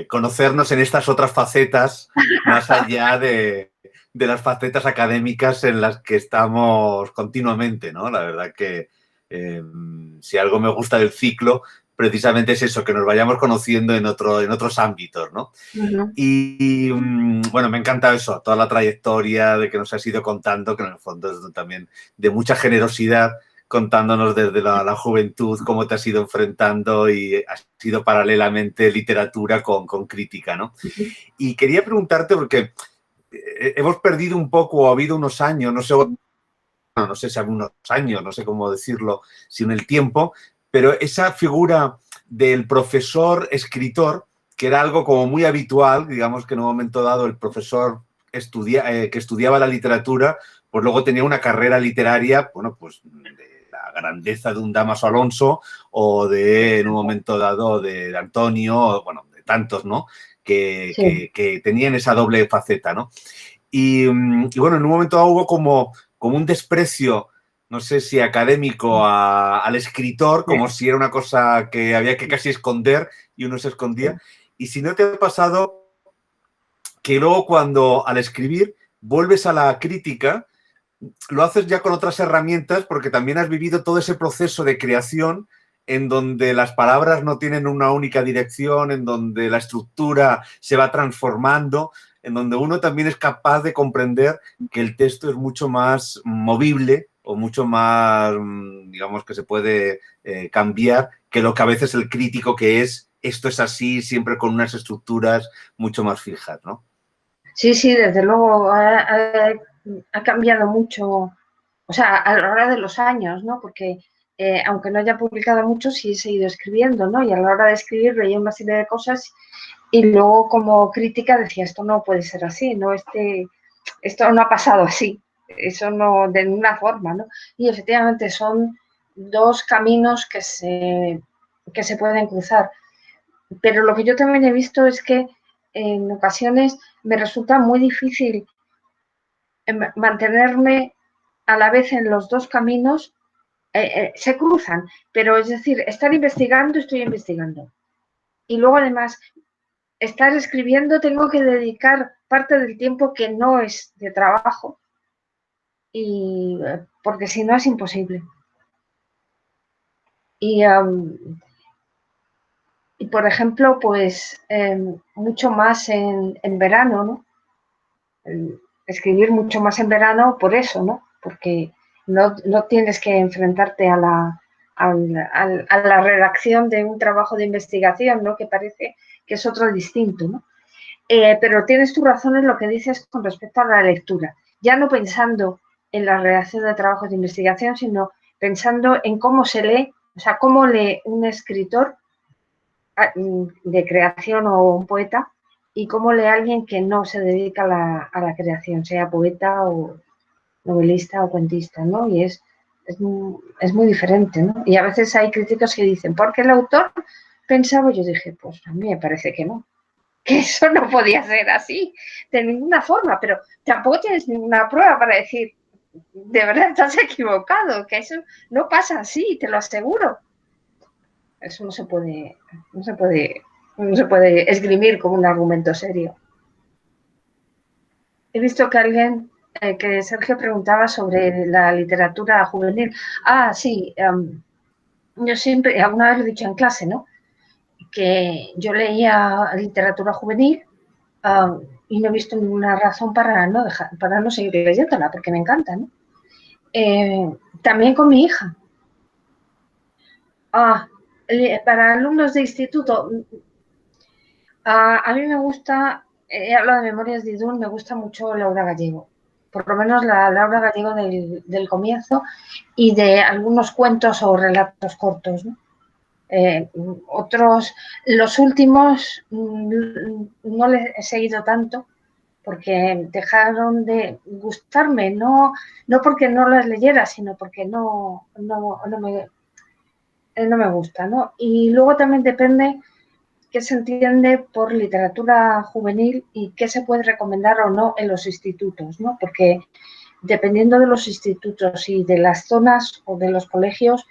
conocernos en estas otras facetas, más allá de las facetas académicas en las que estamos continuamente, ¿no? La verdad que si algo me gusta del ciclo precisamente es eso, que nos vayamos conociendo en otros ámbitos, ¿no? Y bueno, me encanta eso, toda la trayectoria de que nos has ido contando, que en el fondo es también de mucha generosidad, contándonos desde la juventud cómo te has ido enfrentando y has sido paralelamente literatura con crítica, ¿no? Y quería preguntarte, porque hemos perdido un poco, o ha habido unos años, no sé si unos años, no sé cómo decirlo, si en el tiempo, pero esa figura del profesor escritor, que era algo como muy habitual, digamos que en un momento dado el profesor que estudiaba la literatura, pues luego tenía una carrera literaria, bueno, pues de la grandeza de un Dámaso Alonso o en un momento dado de Antonio, bueno, de tantos, ¿no? Que tenían esa doble faceta, ¿no? Y bueno, en un momento dado hubo como un desprecio, no sé si académico, al escritor, como si era una cosa que había que casi esconder y uno se escondía. Y si no te ha pasado que luego cuando al escribir vuelves a la crítica, lo haces ya con otras herramientas porque también has vivido todo ese proceso de creación en donde las palabras no tienen una única dirección, en donde la estructura se va transformando, en donde uno también es capaz de comprender que el texto es mucho más movible o mucho más, digamos, que se puede cambiar que lo que a veces el crítico que es, esto es así, siempre con unas estructuras mucho más fijas, ¿no? Sí, sí, desde luego ha cambiado mucho, o sea, a lo largo de los años, ¿no? Porque aunque no haya publicado mucho, sí he seguido escribiendo, ¿no? Y a la hora de escribir veía una serie de cosas y luego como crítica decía, esto no puede ser así, ¿no? Esto no ha pasado así, eso no, de ninguna forma, ¿no? Y efectivamente son dos caminos que se pueden cruzar. Pero lo que yo también he visto es que en ocasiones me resulta muy difícil mantenerme a la vez en los dos caminos, se cruzan, pero es decir, estar investigando, estoy investigando. Y luego además, estar escribiendo, tengo que dedicar parte del tiempo que no es de trabajo, porque si no es imposible. Y por ejemplo, pues mucho más en verano, ¿no? Escribir mucho más en verano por eso, ¿no? Porque no tienes que enfrentarte a la redacción de un trabajo de investigación, ¿no? Que parece que es otro distinto, ¿no? Pero tienes tu razón en lo que dices con respecto a la lectura. Ya no pensando en la redacción de trabajos de investigación, sino pensando en cómo se lee, o sea, cómo lee un escritor de creación o un poeta y cómo lee a alguien que no se dedica a la creación, sea poeta o novelista o cuentista, ¿no? Y es muy diferente, ¿no? Y a veces hay críticos que dicen, ¿por qué el autor pensaba? Yo dije, pues a mí me parece que no, que eso no podía ser así, de ninguna forma, pero tampoco tienes ninguna prueba para decir, de verdad estás equivocado, que eso no pasa así, te lo aseguro. Eso no se puede esgrimir como un argumento serio. He visto que que Sergio preguntaba sobre la literatura juvenil. Ah, sí, yo siempre, alguna vez lo he dicho en clase, ¿no? Que yo leía literatura juvenil y no he visto ninguna razón para no seguir leyéndola, porque me encanta, ¿no? También con mi hija. Para alumnos de instituto, a mí me gusta, he hablado de Memorias de Idún, me gusta mucho Laura Gallego, por lo menos la Laura Gallego del comienzo y de algunos cuentos o relatos cortos, ¿no? Los últimos no les he seguido tanto porque dejaron de gustarme, no porque no las leyera, sino porque no me gusta, ¿no? Y luego también depende qué se entiende por literatura juvenil y qué se puede recomendar o no en los institutos, ¿no? Porque dependiendo de los institutos y de las zonas o de los colegios,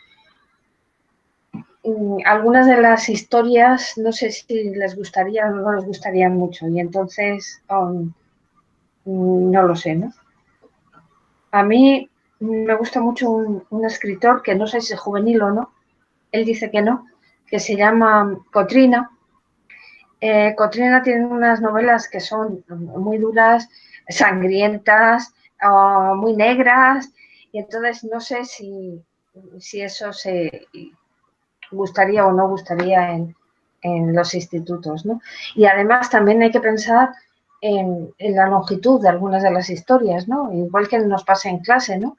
algunas de las historias no sé si les gustarían o no les gustarían mucho y entonces no lo sé, ¿no? A mí me gusta mucho un escritor que no sé si es juvenil o no, él dice que no, que se llama Cotrina. Cotrina tiene unas novelas que son muy duras, sangrientas, muy negras, y entonces no sé si eso se gustaría o no gustaría en los institutos, ¿no? Y además también hay que pensar en la longitud de algunas de las historias, ¿no? Igual que nos pasa en clase, ¿no?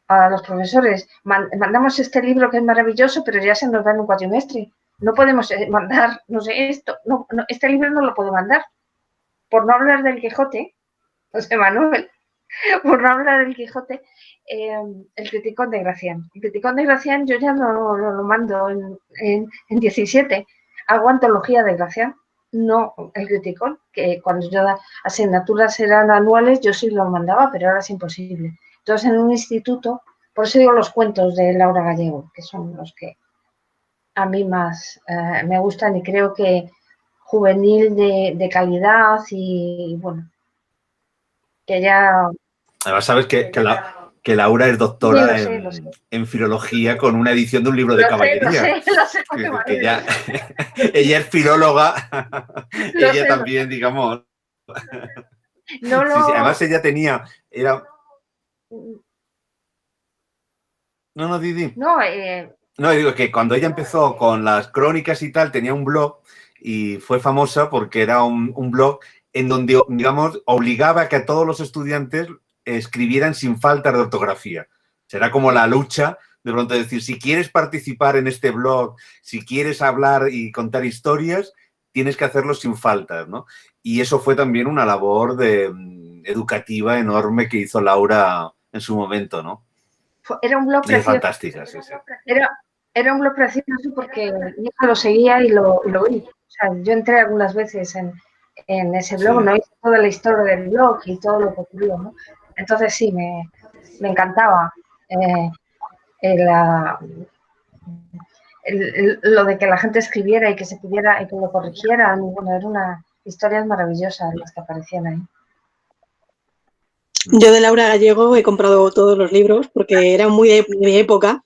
A los profesores, mandamos este libro que es maravilloso, pero ya se nos da en un cuatrimestre. No podemos mandar, no sé, este libro no lo puedo mandar. Por no hablar del Quijote, José Manuel, por no hablar del Quijote, el Criticón de Gracián. El Criticón de Gracián yo ya no lo mando en 17. Hago antología de Gracián, no el Criticón, que cuando yo asignaturas eran anuales yo sí lo mandaba, pero ahora es imposible. Entonces, en un instituto, por eso digo los cuentos de Laura Gallego, que son los que a mí más me gustan y creo que juvenil de calidad y, bueno, que ya... Además, sabes que Laura es doctora lo sé. en filología con una edición de un libro de caballería. Lo sé, que ya, ella es filóloga, ella también, digamos. Sí, además ella tenía... No, Didi. No, digo que cuando ella empezó con las crónicas y tal, tenía un blog y fue famosa porque era un blog en donde, digamos, obligaba a que a todos los estudiantes escribieran sin falta de ortografía. Será como la lucha de pronto decir, si quieres participar en este blog, si quieres hablar y contar historias, tienes que hacerlo sin faltas, ¿no? Y eso fue también una labor educativa enorme que hizo Laura en su momento, ¿no? Era un blog precioso. Fantástica, sí. Era un blog precioso porque yo lo seguía y lo oí. O sea, yo entré algunas veces en ese blog, no hice toda la historia del blog y todo lo que ocurrió, ¿no? Entonces sí, me encantaba lo de que la gente escribiera y que se pudiera y que lo corrigieran. Y bueno, eran unas historias maravillosas las que aparecían ahí. Yo de Laura Gallego he comprado todos los libros porque eran muy de mi época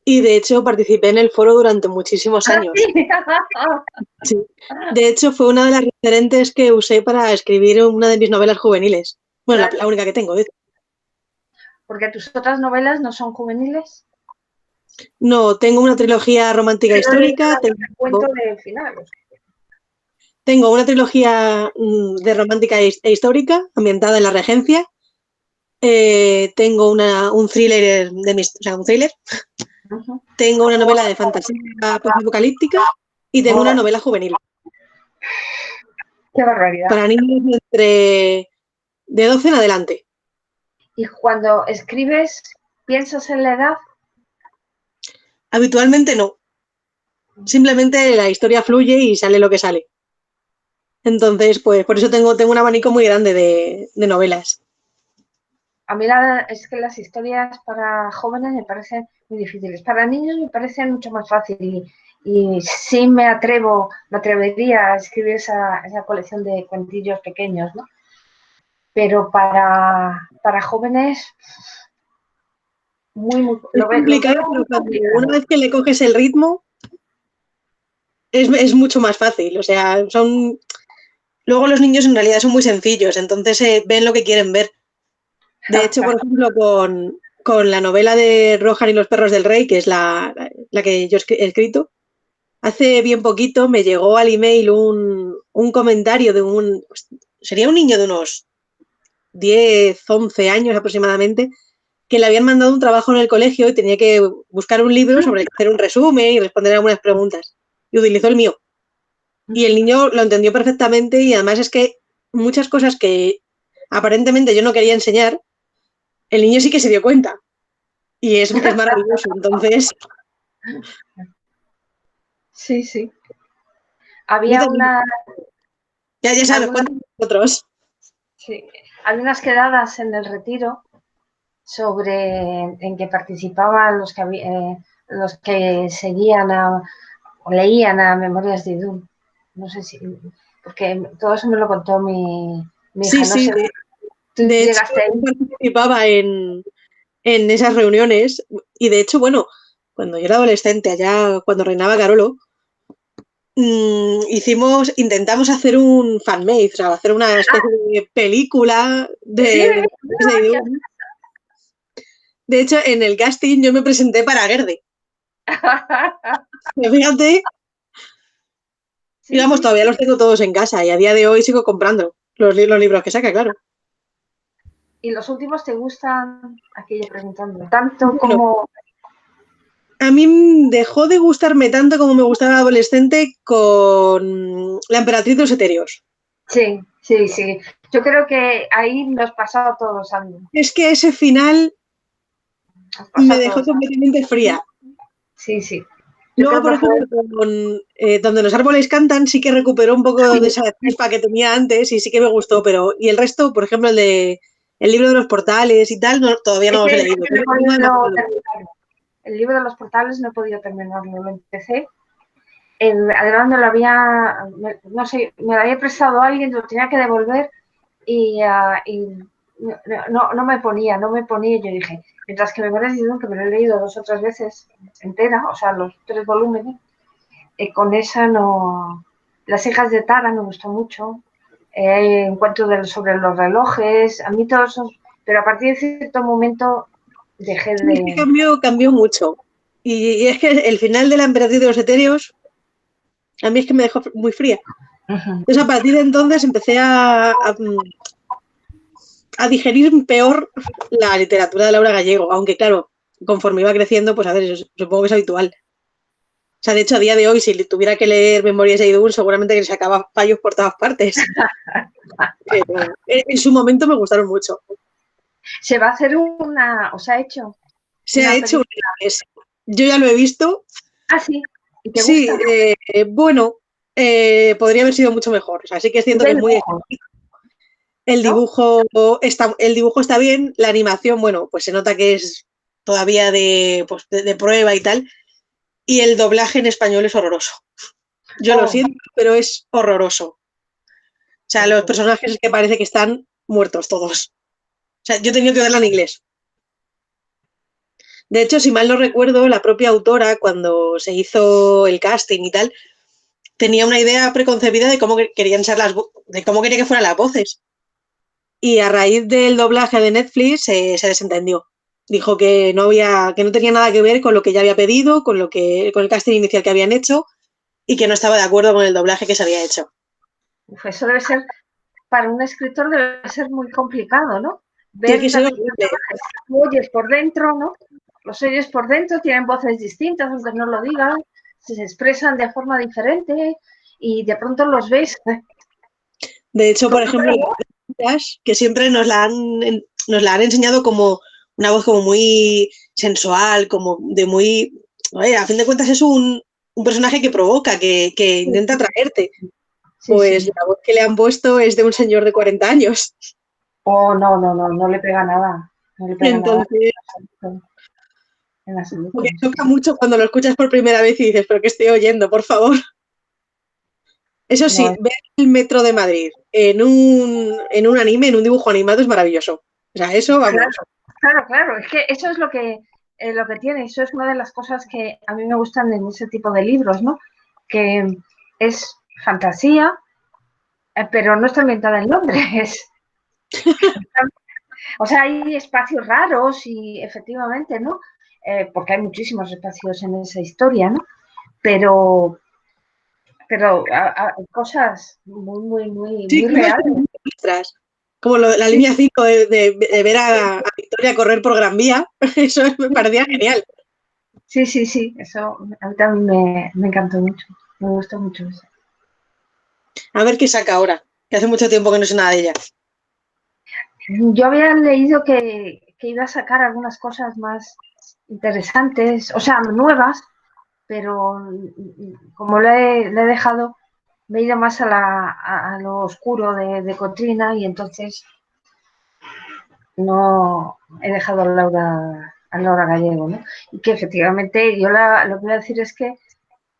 y de hecho participé en el foro durante muchísimos años. Sí. De hecho fue una de las referentes que usé para escribir una de mis novelas juveniles. Bueno, la única que tengo, de hecho. ¿Porque tus otras novelas no son juveniles? No, tengo una trilogía romántica histórica. Cuento de finales. Tengo una trilogía de romántica e histórica ambientada en la Regencia. Tengo un thriller un thriller. Tengo una novela de fantasía apocalíptica y tengo una novela juvenil. ¡Qué barbaridad! Para niños de 12 en adelante. ¿Y cuando escribes, piensas en la edad? Habitualmente no. Simplemente la historia fluye y sale lo que sale. Entonces, pues por eso tengo un abanico muy grande de novelas. A mí es que las historias para jóvenes me parecen muy difíciles. Para niños me parecen mucho más fácil y sí me atrevería a escribir esa colección de cuentillos pequeños, ¿no? Pero para jóvenes muy es complicado, pero una vez que le coges el ritmo es mucho más fácil. O sea, luego los niños en realidad son muy sencillos, entonces ven lo que quieren ver. De hecho, por ejemplo, con la novela de Rohan y los perros del rey, que es la que yo he escrito, hace bien poquito me llegó al email un comentario sería un niño de unos 10, 11 años aproximadamente, que le habían mandado un trabajo en el colegio y tenía que buscar un libro sobre hacer un resumen y responder algunas preguntas. Y utilizó el mío. Y el niño lo entendió perfectamente y además es que muchas cosas que aparentemente yo no quería enseñar, el niño sí que se dio cuenta. Y es maravilloso, entonces... Sí. Había una... Ya sabes, cuéntanos nosotros. Sí, había unas quedadas en el retiro en que participaban los que seguían o leían a Memorias de Idún. No sé si... Porque todo eso me lo contó mi hija. Sí, no sé, de hecho, participaba en esas reuniones y de hecho, bueno, cuando yo era adolescente, allá cuando reinaba Carolo, intentamos hacer un fanmade, o sea, hacer una especie de película de Idún. De hecho, en el casting yo me presenté para Gerde. Fíjate. Sí, Digamos, sí, todavía los tengo todos en casa y a día de hoy sigo comprando los libros que saca, claro. ¿Y los últimos te gustan? Aquí yo preguntando. Tanto Bueno, como... a mí dejó de gustarme tanto como me gustaba adolescente con La Emperatriz de los Etéreos. Sí, sí, sí. Yo creo que ahí nos pasaba todos los años. Es que ese final me dejó completamente fría. Sí, sí. Luego, por ejemplo, con Donde los árboles cantan, sí que recuperó un poco de esa chispa que tenía antes y sí que me gustó, pero y el resto, por ejemplo, el libro de los portales y tal, todavía no los he leído. El libro de los portales no he podido terminarlo, lo empecé. Además me lo había prestado a alguien, lo tenía que devolver y no me ponía, y yo dije, mientras que Memorias de Idún, que me lo he leído 2 o 3 veces entera, o sea, los 3 volúmenes, con esa no... Las hijas de Tara me gustó mucho, encuentro sobre los relojes, a mí todos esos, pero a partir de cierto momento dejé de... Sí, cambió mucho. Y es que el final de La Emperatriz de los Etéreos a mí es que me dejó muy fría. Entonces, a partir de entonces empecé a digerir peor la literatura de Laura Gallego, aunque claro, conforme iba creciendo, pues a ver, supongo que es habitual. O sea, de hecho, a día de hoy, si tuviera que leer Memorias de Idún, seguramente que sacaba fallos por todas partes. Pero en su momento me gustaron mucho. ¿Se va a hacer o se ha hecho? Se ha hecho yo ya lo he visto. Ah, sí. ¿Y te sí, gusta? bueno, podría haber sido mucho mejor. O sea, sí que es cierto que es muy estético. El dibujo está bien, la animación, bueno, pues se nota que es todavía de prueba y tal. Y el doblaje en español es horroroso. Yo lo siento, pero es horroroso. O sea, los personajes es que parece que están muertos todos. O sea, yo he tenido que verla en inglés. De hecho, si mal no recuerdo, la propia autora, cuando se hizo el casting y tal, tenía una idea preconcebida de cómo querían ser de cómo quería que fueran las voces. Y a raíz del doblaje de Netflix se desentendió. Dijo que no tenía nada que ver con lo que ya había pedido, con el casting inicial que habían hecho y que no estaba de acuerdo con el doblaje que se había hecho. Pues eso debe ser, para un escritor debe ser muy complicado, ¿no? Tiene que ser oyes por dentro, ¿no? Los oyes por dentro, tienen voces distintas, aunque no lo digan, se expresan de forma diferente y de pronto los ves. De hecho, por ejemplo, que siempre nos la han enseñado como una voz como muy sensual, como de muy... a fin de cuentas es un personaje que provoca, que intenta atraerte. Pues la voz que le han puesto es de un señor de 40 años. Oh, no le pega nada. No le pega Entonces, nada. Me toca mucho cuando lo escuchas por primera vez y dices, pero ¿qué estoy oyendo? Por favor. Eso sí, ver el Metro de Madrid en un anime, en un dibujo animado es maravilloso. O sea, eso vamos. Claro. Es que eso es lo que tiene. Eso es una de las cosas que a mí me gustan en ese tipo de libros, ¿no? Que es fantasía, pero no está ambientada en Londres. O sea, hay espacios raros y efectivamente, ¿no? Porque hay muchísimos espacios en esa historia, ¿no? Pero cosas muy reales. Como la línea 5 de ver a Victoria correr por Gran Vía, eso me parecía genial. Sí, eso a mí también me encantó mucho, me gustó mucho eso. A ver qué saca ahora, que hace mucho tiempo que no sé nada de ella. Yo había leído que iba a sacar algunas cosas más interesantes, o sea, nuevas, pero como lo he dejado, me he ido más a lo oscuro de Cotrina y entonces no he dejado a Laura Gallego, ¿no? Y que efectivamente yo lo que voy a decir es que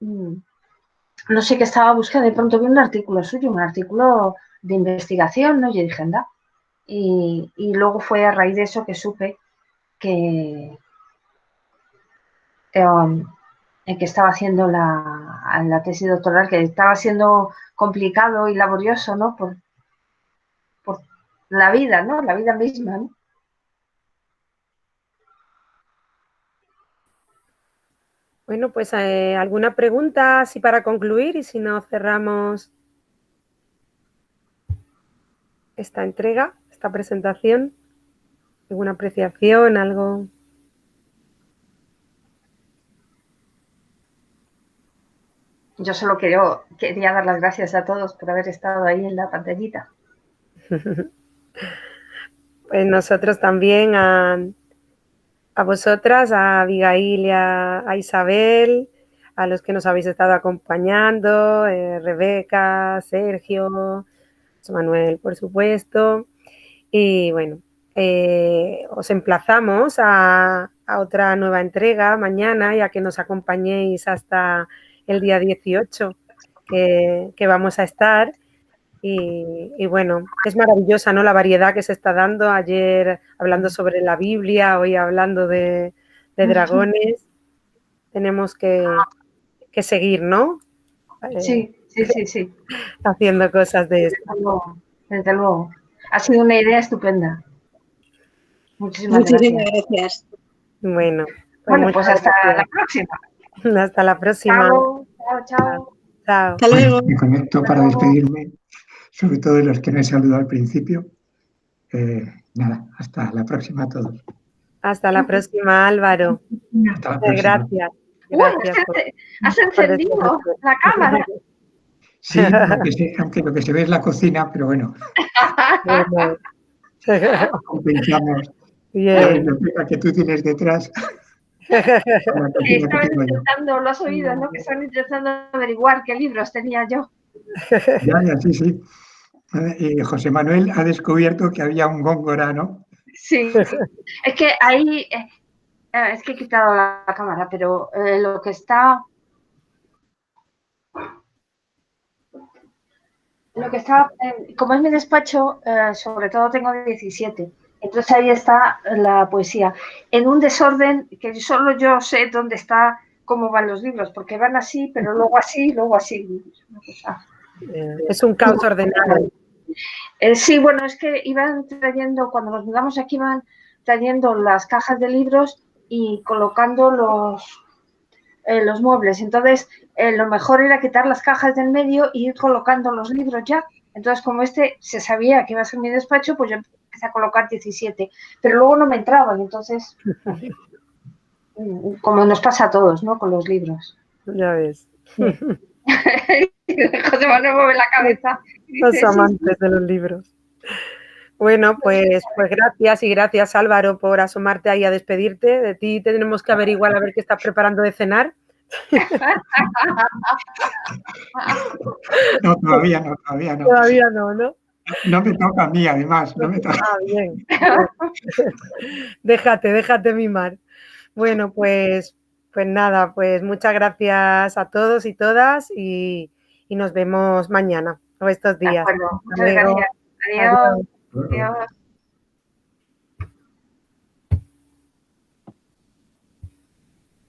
no sé qué estaba buscando, de pronto vi un artículo suyo, un artículo de investigación, ¿no? Yo dije, anda. Y luego fue a raíz de eso que supe que en que estaba haciendo la tesis doctoral, que estaba siendo complicado y laborioso, ¿no? Por la vida, ¿no? La vida misma, ¿no? Bueno, pues alguna pregunta así para concluir y si no cerramos esta entrega, esta presentación. ¿Alguna apreciación, algo? Yo solo quería dar las gracias a todos por haber estado ahí en la pantallita. Pues nosotros también a vosotras, a Abigail y a Isabel, a los que nos habéis estado acompañando, Rebeca, Sergio, José Manuel, por supuesto. Y bueno, os emplazamos a otra nueva entrega mañana, ya que nos acompañéis hasta el día 18, que vamos a estar. Y bueno, es maravillosa, ¿no? La variedad que se está dando. Ayer hablando sobre la Biblia, hoy hablando de dragones. Tenemos que seguir, ¿no? Sí. Haciendo cosas de esto. Desde luego. Ha sido una idea estupenda. Muchísimas gracias. Bueno, pues hasta la próxima. Hasta la próxima. Chao. Hasta luego. Me conecto para despedirme, sobre todo de los que no he saludado al principio. Nada, hasta la próxima a todos. Hasta la próxima, Álvaro. Hasta la próxima. Gracias. Has encendido la cámara. Sí, aunque lo que se ve es la cocina, pero bueno. Compensamos la biblioteca que tú tienes detrás. Estaban intentando, lo has oído, ¿no? Que estaban intentando averiguar qué libros tenía yo. Ya, sí. Y José Manuel ha descubierto que había un Góngora, ¿no? Sí. Es que ahí, es que he quitado la cámara, pero lo que está... como es mi despacho, sobre todo tengo 17. Entonces ahí está la poesía. En un desorden que solo yo sé dónde está, cómo van los libros, porque van así, pero luego así, luego así. Es un caos ordenado. Sí, bueno, es que iban trayendo, cuando nos mudamos aquí, iban trayendo las cajas de libros y colocando los muebles. Entonces, lo mejor era quitar las cajas del medio y ir colocando los libros ya. Entonces, como se sabía que iba a ser mi despacho, pues yo empecé a colocar 17. Pero luego no me entraban, entonces, como nos pasa a todos, ¿no? Con los libros. Ya ves. Sí. José Manuel mueve la cabeza. Los amantes de los libros. Bueno, pues gracias y gracias, Álvaro, por asomarte ahí a despedirte. De ti tenemos que averiguar a ver qué estás preparando de cenar. No, todavía no. Todavía no, ¿no? No me toca a mí, además. No me toca. Ah, bien. Déjate mimar. Bueno, pues nada, pues muchas gracias a todos y todas y nos vemos mañana o estos días. Muchas gracias. Adiós.